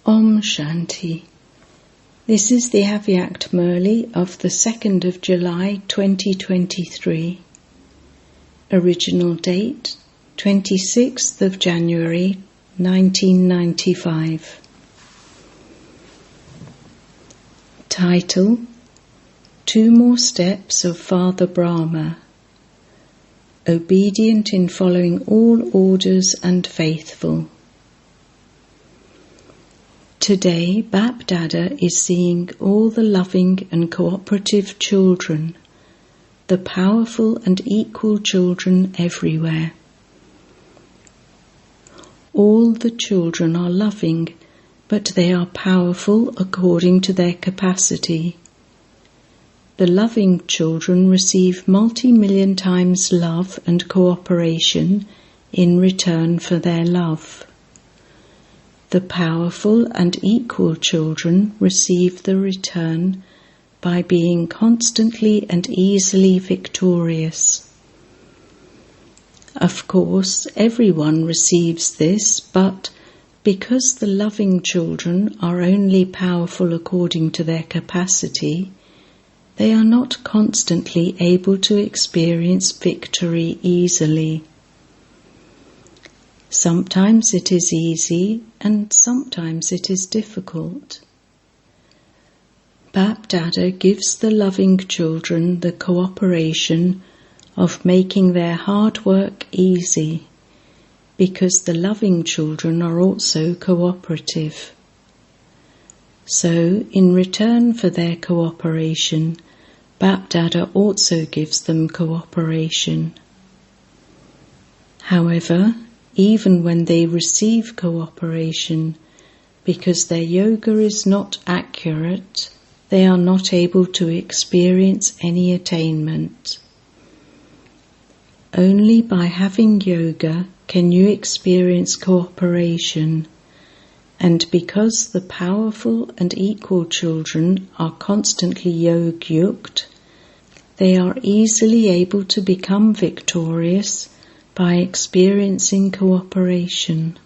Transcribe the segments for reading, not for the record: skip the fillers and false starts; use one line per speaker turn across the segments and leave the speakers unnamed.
Om Shanti. This is the Avyakt Murli of the 2nd of July 2023. Original date 26th of January 1995. Title: Two More Steps of Father Brahma. Obedient in following all orders and faithful. Today, Bap Dada is seeing all the loving and cooperative children, the powerful and equal children everywhere. All the children are loving, but they are powerful according to their capacity. The loving children receive multi-million times love and cooperation in return for their love. The powerful and equal children receive the return by being constantly and easily victorious. Of course, everyone receives this, but because the loving children are only powerful according to their capacity, they are not constantly able to experience victory easily. Sometimes it is easy and sometimes it is difficult. Bap Dada gives the loving children the cooperation of making their hard work easy, because the loving children are also cooperative. So, in return for their cooperation, Bap Dada also gives them cooperation. However, even when they receive cooperation, because their yoga is not accurate, they are not able to experience any attainment. Only by having yoga can you experience cooperation, and because the powerful and equal children are constantly yoga-yukta, they are easily able to become victorious by experiencing cooperation.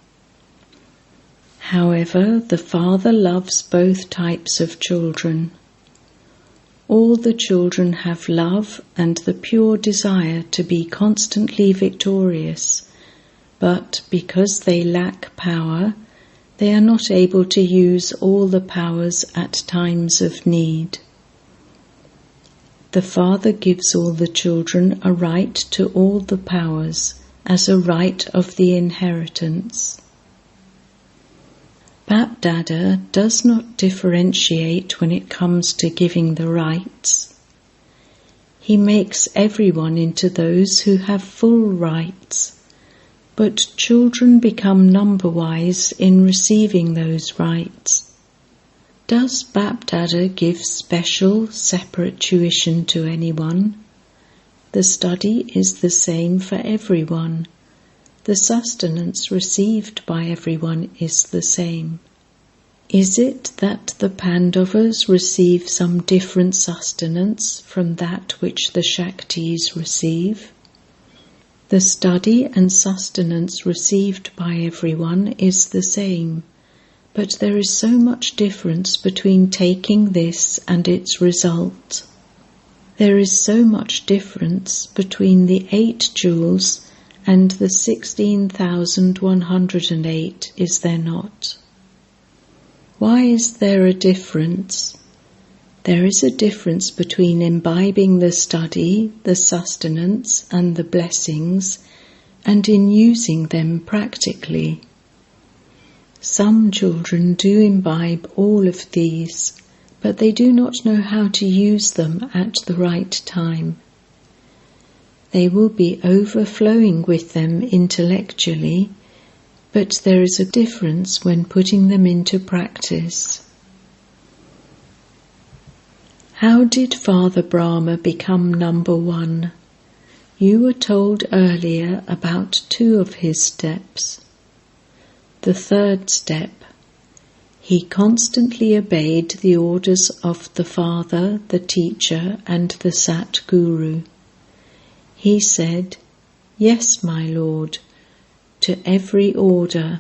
However, the Father loves both types of children. All the children have love and the pure desire to be constantly victorious, but because they lack power, they are not able to use all the powers at times of need. The Father gives all the children a right to all the powers as a right of the inheritance. Bap Dada does not differentiate when it comes to giving the rights. He makes everyone into those who have full rights, but children become number-wise in receiving those rights. Does Bap Dada give special, separate tuition to anyone? The study is the same for everyone. The sustenance received by everyone is the same. Is it that the Pandavas receive some different sustenance from that which the Shaktis receive? The study and sustenance received by everyone is the same, but there is so much difference between taking this and its result. There is so much difference between the 8 jewels and the 16,108, is there not? Why is there a difference? There is a difference between imbibing the study, the sustenance and the blessings, and in using them practically. Some children do imbibe all of these, but they do not know how to use them at the right time. They will be overflowing with them intellectually, but there is a difference when putting them into practice. How did Father Brahma become number 1? You were told earlier about 2 of his steps. The 3rd step: he constantly obeyed the orders of the Father, the Teacher, and the Sat Guru. He said, "Yes, my Lord," to every order.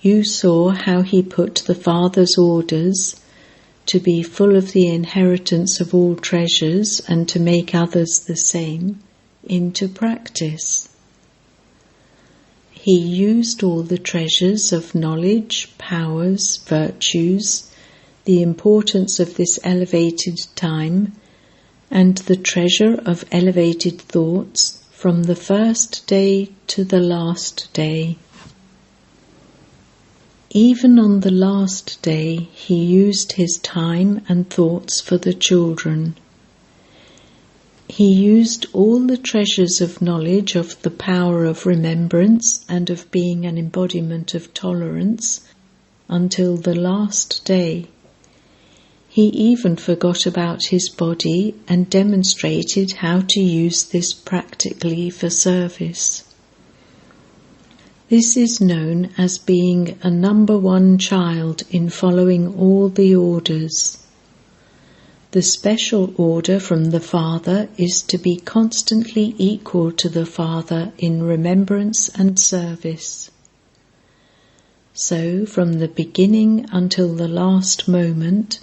You saw how he put the Father's orders to be full of the inheritance of all treasures and to make others the same into practice. He used all the treasures of knowledge, powers, virtues, the importance of this elevated time, and the treasure of elevated thoughts from the first day to the last day. Even on the last day, he used his time and thoughts for the children. He used all the treasures of knowledge of the power of remembrance and of being an embodiment of tolerance until the last day. He even forgot about his body and demonstrated how to use this practically for service. This is known as being a number one child in following all the orders. The special order from the Father is to be constantly equal to the Father in remembrance and service. So, from the beginning until the last moment,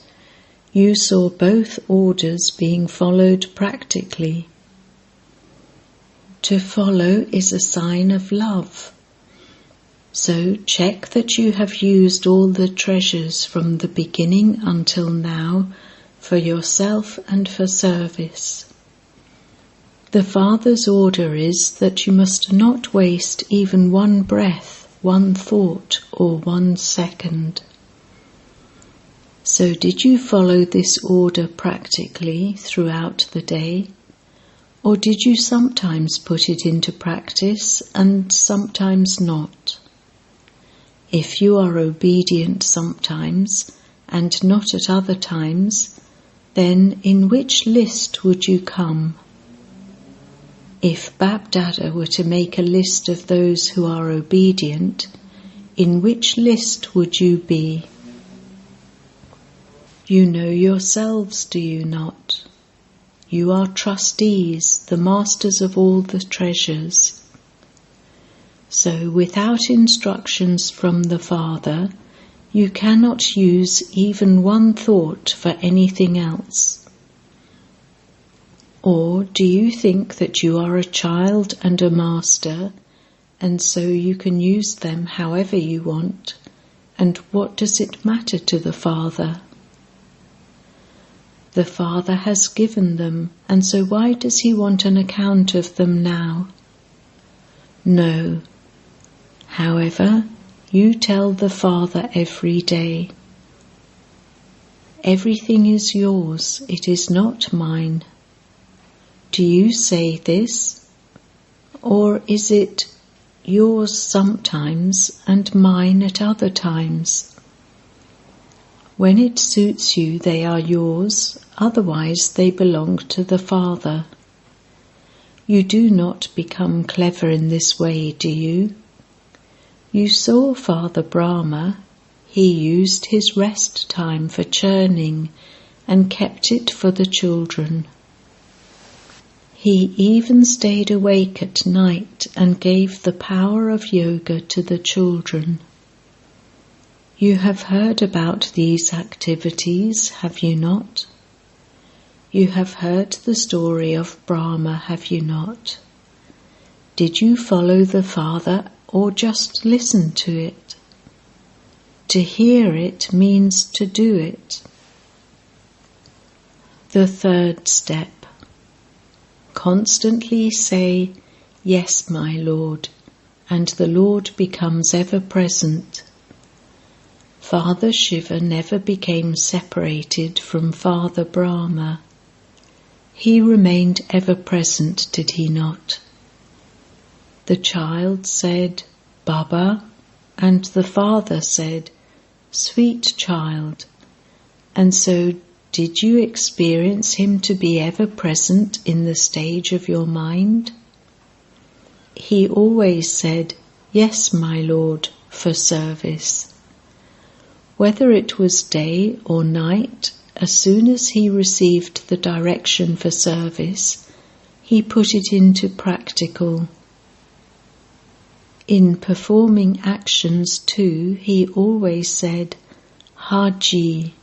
you saw both orders being followed practically. To follow is a sign of love. So check that you have used all the treasures from the beginning until now for yourself and for service. The Father's order is that you must not waste even one breath, one thought, or 1 second. So did you follow this order practically throughout the day? Or did you sometimes put it into practice and sometimes not? If you are obedient sometimes and not at other times, then in which list would you come? If Bab-Dada were to make a list of those who are obedient, in which list would you be? You know yourselves, do you not? You are trustees, the masters of all the treasures. So without instructions from the Father, you cannot use even one thought for anything else. Or do you think that you are a child and a master, and so you can use them however you want, and what does it matter to the Father? The Father has given them, and so why does he want an account of them now? No. However, you tell the Father every day, everything is yours, it is not mine. Do you say this? Or is it yours sometimes and mine at other times? When it suits you, they are yours, otherwise they belong to the Father. You do not become clever in this way, do you? You saw Father Brahma. He used his rest time for churning and kept it for the children. He even stayed awake at night and gave the power of yoga to the children. You have heard about these activities, have you not? You have heard the story of Brahma, have you not? Did you follow the Father or just listen to it? To hear it means to do it. The third step. Constantly say, "Yes, my Lord," and the Lord becomes ever present. Father Shiva never became separated from Father Brahma. He remained ever present, did he not? The child said, "Baba," and the Father said, "Sweet child." And so did you experience him to be ever present in the stage of your mind? He always said, "Yes, my Lord," for service. Whether it was day or night, as soon as he received the direction for service, he put it into practical. In performing actions too, he always said, Haji.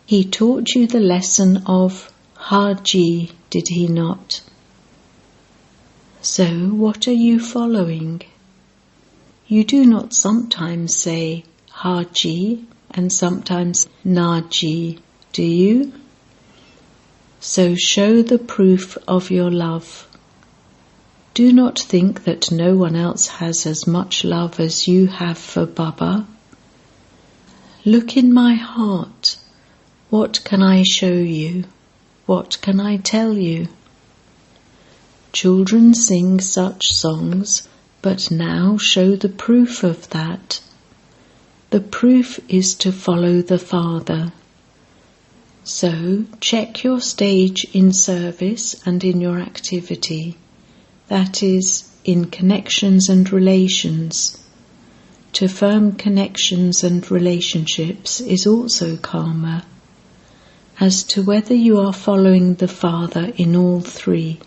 He taught you the lesson of Haji, did he not? So what are you following? You do not sometimes say Haji and sometimes Naji, do you? So show the proof of your love. Do not think that no one else has as much love as you have for Baba. Look in my heart. What can I show you? What can I tell you? Children sing such songs, but now show the proof of that. The proof is to follow the Father. So check your stage in service and in your activity. That is, in connections and relations. To firm connections and relationships is also karma, as to whether you are following the Father in all three.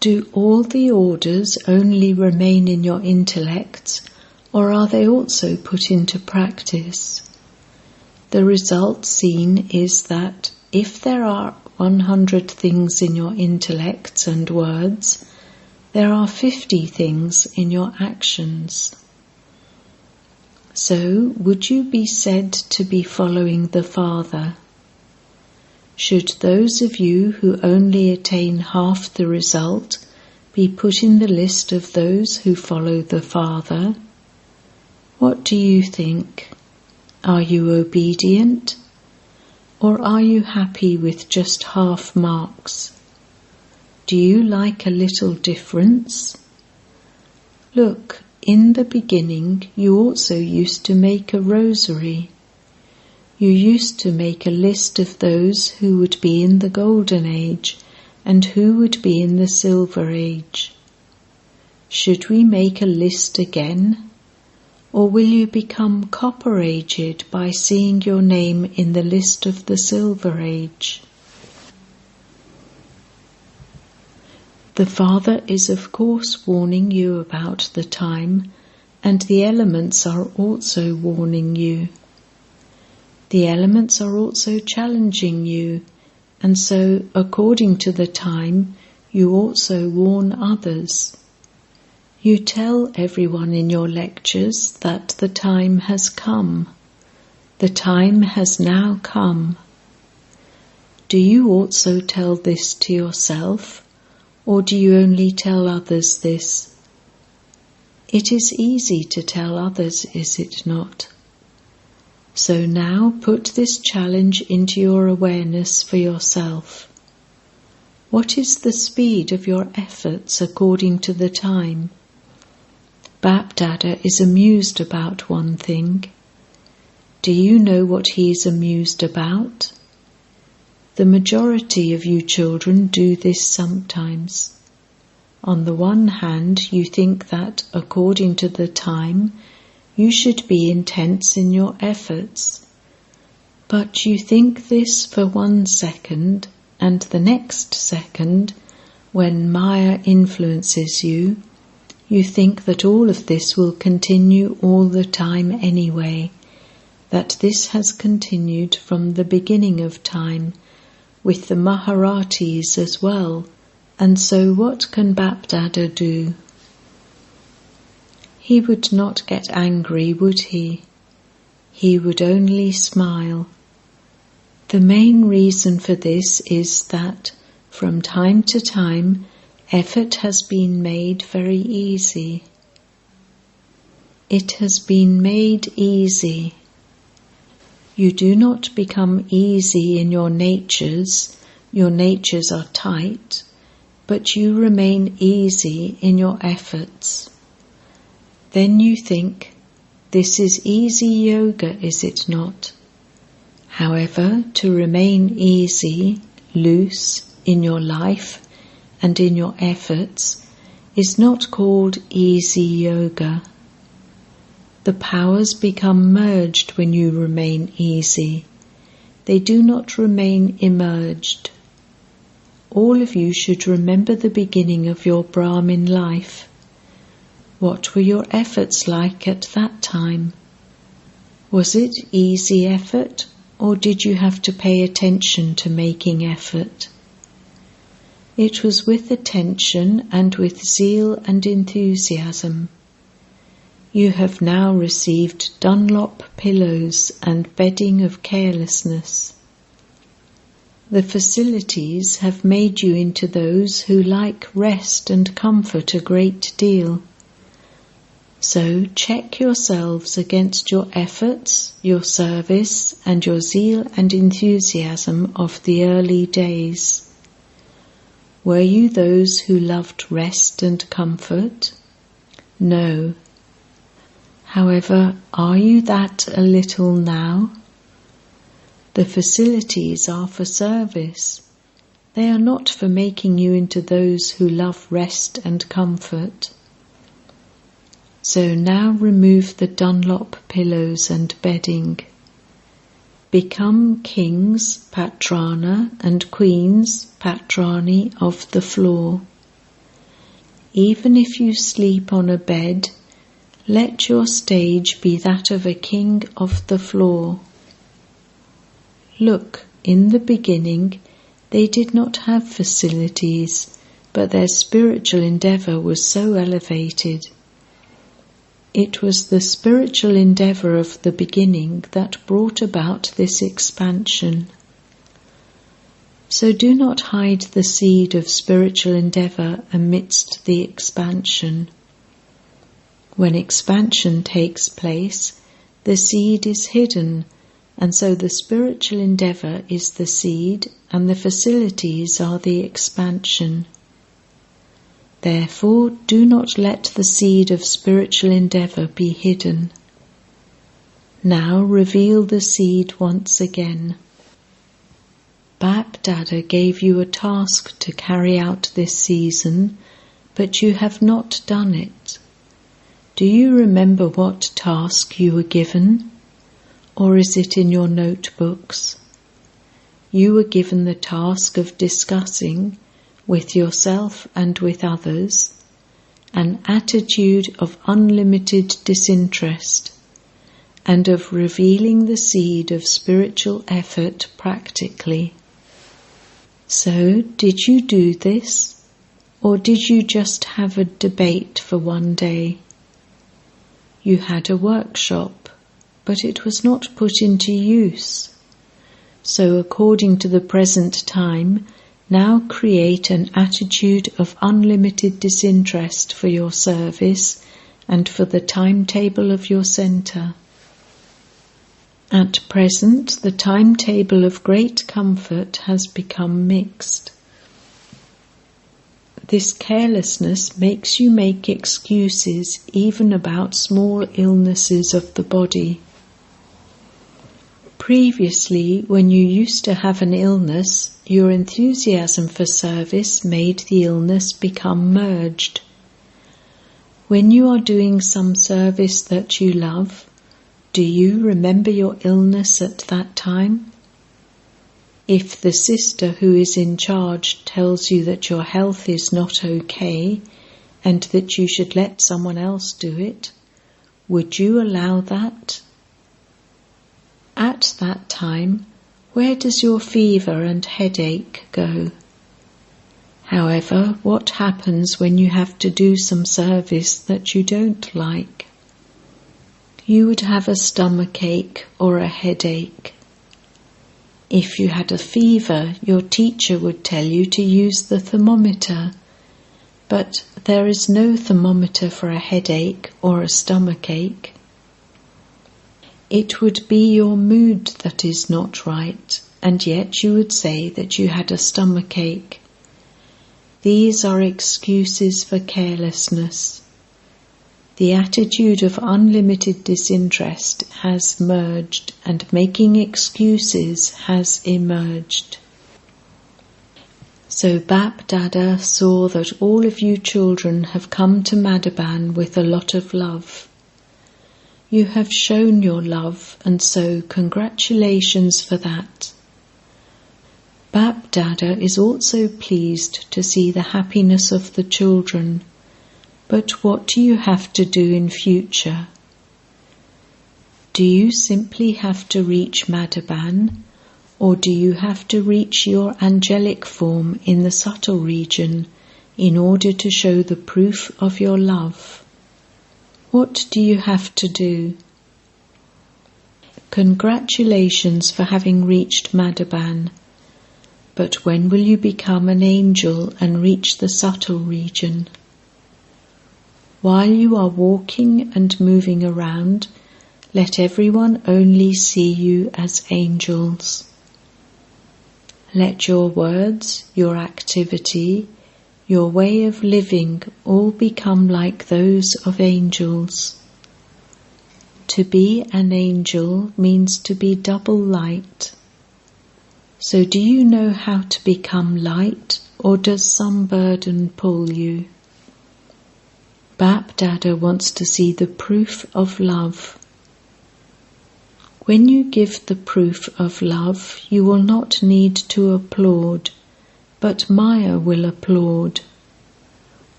Do all the orders only remain in your intellect, or are they also put into practice? The result seen is that if there are 100 things in your intellect and words, there are 50 things in your actions. So, would you be said to be following the Father? Should those of you who only attain half the result be put in the list of those who follow the Father? What do you think? Are you obedient? Or are you happy with just half marks? Do you like a little difference? Look, in the beginning you also used to make a rosary. You used to make a list of those who would be in the Golden Age and who would be in the Silver Age. Should we make a list again? Or will you become copper-aged by seeing your name in the list of the Silver Age? The Father is of course warning you about the time, and the elements are also warning you. The elements are also challenging you, and so, according to the time, you also warn others. You tell everyone in your lectures that the time has come. The time has now come. Do you also tell this to yourself, or do you only tell others this? It is easy to tell others, is it not? So now put this challenge into your awareness for yourself. What is the speed of your efforts according to the time? Bap-Dada is amused about one thing. Do you know what he is amused about? The majority of you children do this sometimes. On the one hand, you think that, according to the time, you should be intense in your efforts. But you think this for 1 second, and the next second, when Maya influences you, you think that all of this will continue all the time anyway, that this has continued from the beginning of time, with the Maharatis as well, and so what can Bap-Dada do? He would not get angry, would he? He would only smile. The main reason for this is that, from time to time, effort has been made very easy. It has been made easy. You do not become easy in your natures are tight, but you remain easy in your efforts. Then you think, this is easy yoga, is it not? However, to remain easy, loose, in your life and in your efforts is not called easy yoga. The powers become merged when you remain easy. They do not remain emerged. All of you should remember the beginning of your Brahmin life. What were your efforts like at that time? Was it easy effort, or did you have to pay attention to making effort? It was with attention and with zeal and enthusiasm. You have now received Dunlop pillows and bedding of carelessness. The facilities have made you into those who like rest and comfort a great deal. So check yourselves against your efforts, your service, and your zeal and enthusiasm of the early days. Were you those who loved rest and comfort? No. However, are you that a little now? The facilities are for service. They are not for making you into those who love rest and comfort. So now remove the Dunlop pillows and bedding. Become kings, patrana, and queens, patrani of the floor. Even if you sleep on a bed, let your stage be that of a king of the floor. Look, in the beginning, they did not have facilities, but their spiritual endeavour was so elevated. It was the spiritual endeavour of the beginning that brought about this expansion. So do not hide the seed of spiritual endeavour amidst the expansion. When expansion takes place, the seed is hidden, and so the spiritual endeavour is the seed and the facilities are the expansion. Therefore, do not let the seed of spiritual endeavour be hidden. Now reveal the seed once again. Bap Dada gave you a task to carry out this season, but you have not done it. Do you remember what task you were given? Or is it in your notebooks? You were given the task of discussing, with yourself and with others, an attitude of unlimited disinterest and of revealing the seed of spiritual effort practically. So, did you do this, or did you just have a debate for one day? You had a workshop, but it was not put into use. So, according to the present time, now create an attitude of unlimited disinterest for your service and for the timetable of your centre. At present, the timetable of great comfort has become mixed. This carelessness makes you make excuses even about small illnesses of the body. Previously, when you used to have an illness, your enthusiasm for service made the illness become merged. When you are doing some service that you love, do you remember your illness at that time? If the sister who is in charge tells you that your health is not okay and that you should let someone else do it, would you allow that? At that time, where does your fever and headache go? However, what happens when you have to do some service that you don't like? You would have a stomachache or a headache. If you had a fever, your teacher would tell you to use the thermometer, but there is no thermometer for a headache or a stomachache. It would be your mood that is not right, and yet you would say that you had a stomachache. These are excuses for carelessness. The attitude of unlimited disinterest has merged, and making excuses has emerged. So Bap Dada saw that all of you children have come to Madhaban with a lot of love. You have shown your love, and so congratulations for that. Bap Dada is also pleased to see the happiness of the children, But what do you have to do in future? Do you simply have to reach Madhaban, or do you have to reach your angelic form in the subtle region in order to show the proof of your love? What do you have to do? Congratulations for having reached Madhaban, but when will you become an angel and reach the subtle region? While you are walking and moving around, let everyone only see you as angels. Let your words, your activity, your way of living all become like those of angels. To be an angel means to be double light. So do you know how to become light, or does some burden pull you? Bap Dada wants to see the proof of love. When you give the proof of love, you will not need to applaud, but Maya will applaud.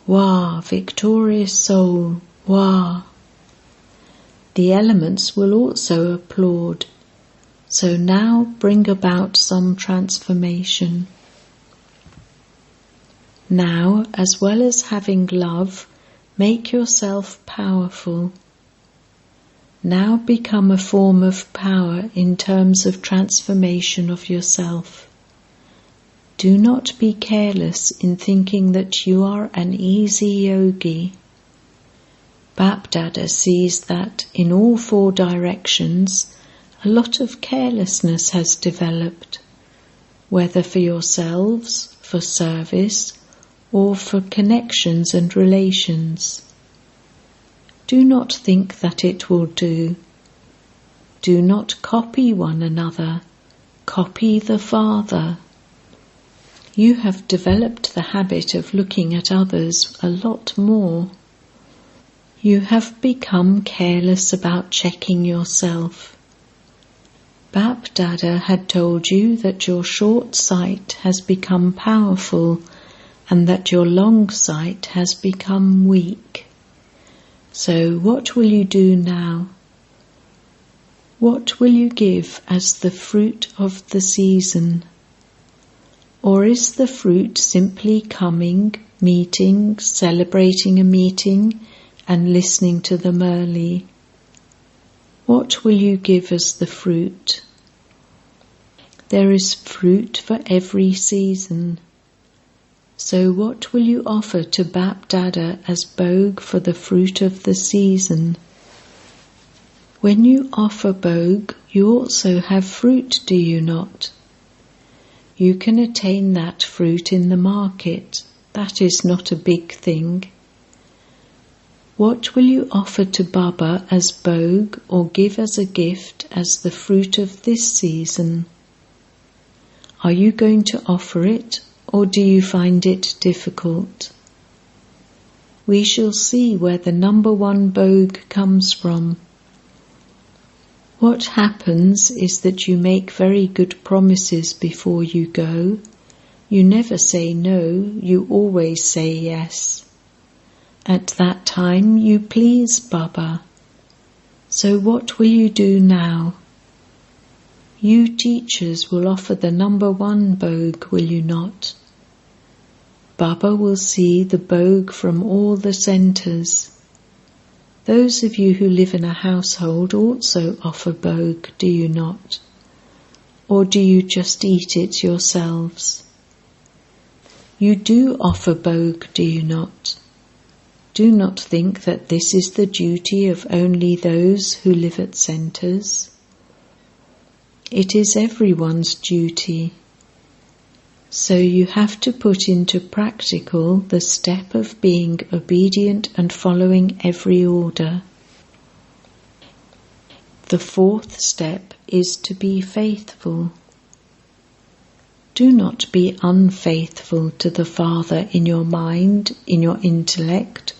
Wah, victorious soul, wah. The elements will also applaud. So now bring about some transformation. Now, as well as having love, make yourself powerful. Now become a form of power in terms of transformation of yourself. Do not be careless in thinking that you are an easy yogi. Bap Dada sees that in all four directions a lot of carelessness has developed, whether for yourselves, for service, or for connections and relations. Do not think that it will do. Do not copy one another. Copy the Father. You have developed the habit of looking at others a lot more. You have become careless about checking yourself. Bap Dada had told you that your short sight has become powerful and that your long sight has become weak. So what will you do now? What will you give as the fruit of the season? Or is the fruit simply coming, meeting, celebrating a meeting, and listening to the Murli? What will you give as the fruit? There is fruit for every season. So what will you offer to Bap Dada as Bhog for the fruit of the season? When you offer Bhog, you also have fruit, do you not? You can attain that fruit in the market. That is not a big thing. What will you offer to Baba as Bhog or give as a gift as the fruit of this season? Are you going to offer it, or do you find it difficult? We shall see where the number one Bhog comes from. What happens is that you make very good promises before you go. You never say no, you always say yes. At that time you please Baba. So what will you do now? You teachers will offer the number one Bhog, will you not? Baba will see the Bhog from all the centres. Those of you who live in a household also offer Bhog, do you not? Or do you just eat it yourselves? You do offer Bhog, do you not? Do not think that this is the duty of only those who live at centres. It is everyone's duty. So you have to put into practical the step of being obedient and following every order. The fourth step is to be faithful. Do not be unfaithful to the Father in your mind, in your intellect,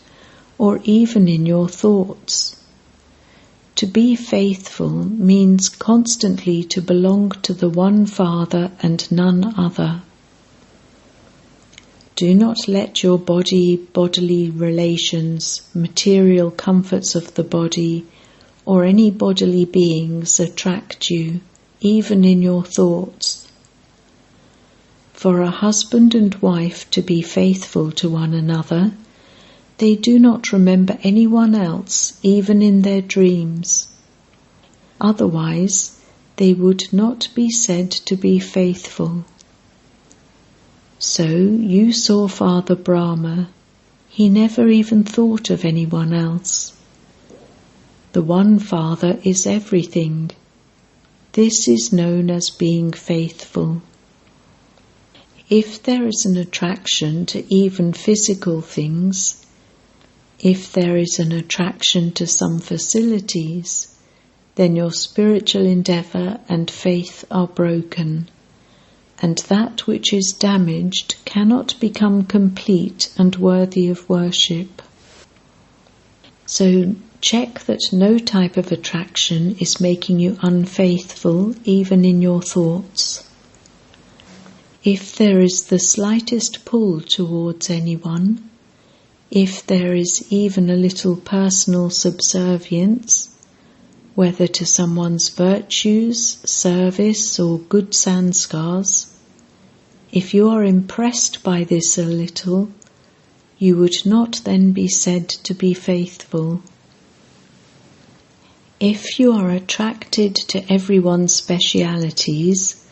or even in your thoughts. To be faithful means constantly to belong to the one Father and none other. Do not let your bodily relations, material comforts of the body, or any bodily beings attract you, even in your thoughts. For a husband and wife to be faithful to one another, they do not remember anyone else, even in their dreams. Otherwise, they would not be said to be faithful. So you saw Father Brahma. He never even thought of anyone else. The one Father is everything. This is known as being faithful. If there is an attraction to even physical things, if there is an attraction to some facilities, then your spiritual endeavour and faith are broken, and that which is damaged cannot become complete and worthy of worship. So check that no type of attraction is making you unfaithful even in your thoughts. If there is the slightest pull towards anyone, if there is even a little personal subservience, whether to someone's virtues, service or good sanskars, if you are impressed by this a little, you would not then be said to be faithful. If you are attracted to everyone's specialities,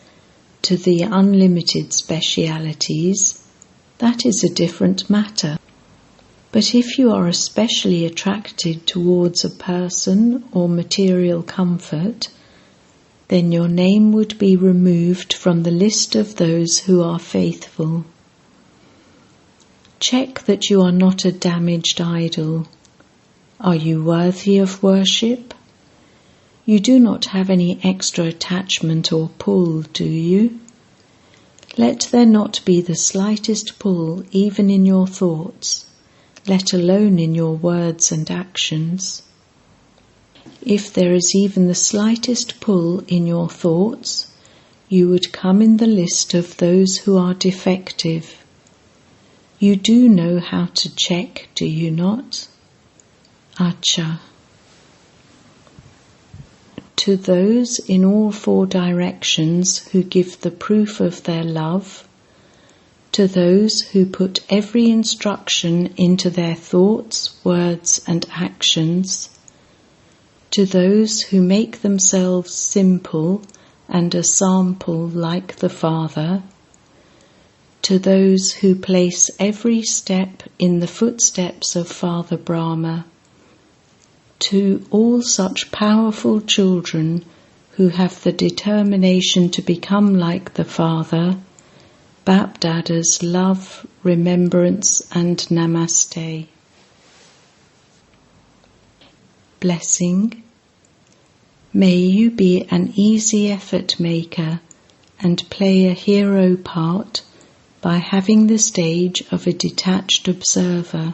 to the unlimited specialities, that is a different matter. But if you are especially attracted towards a person or material comfort, then your name would be removed from the list of those who are faithful. Check that you are not a damaged idol. Are you worthy of worship? You do not have any extra attachment or pull, do you? Let there not be the slightest pull even in your thoughts, let alone in your words and actions. If there is even the slightest pull in your thoughts, you would come in the list of those who are defective. You do know how to check, do you not? Acha. To those in all four directions who give the proof of their love, to those who put every instruction into their thoughts, words and actions, to those who make themselves simple and a sample like the Father, to those who place every step in the footsteps of Father Brahma, to all such powerful children who have the determination to become like the Father, Bapdada's love, remembrance and namaste. Blessing. May you be an easy effort maker and play a hero part by having the stage of a detached observer.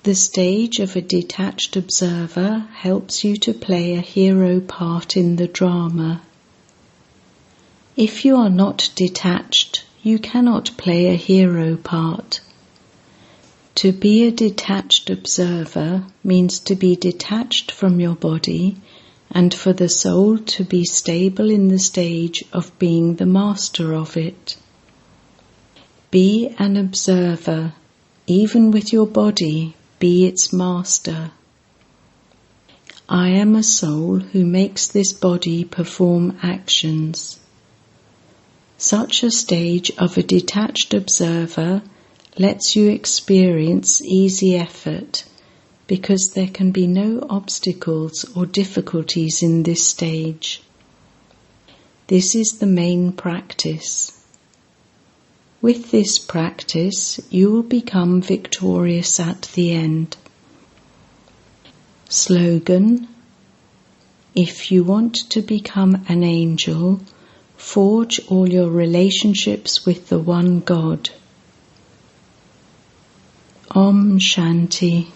The stage of a detached observer helps you to play a hero part in the drama. If you are not detached, you cannot play a hero part. To be a detached observer means to be detached from your body and for the soul to be stable in the stage of being the master of it. Be an observer, even with your body, be its master. I am a soul who makes this body perform actions. Such a stage of a detached observer lets you experience easy effort because there can be no obstacles or difficulties in this stage. This is the main practice. With this practice, you will become victorious at the end. Slogan: if you want to become an angel, forge all your relationships with the one God. Om Shanti.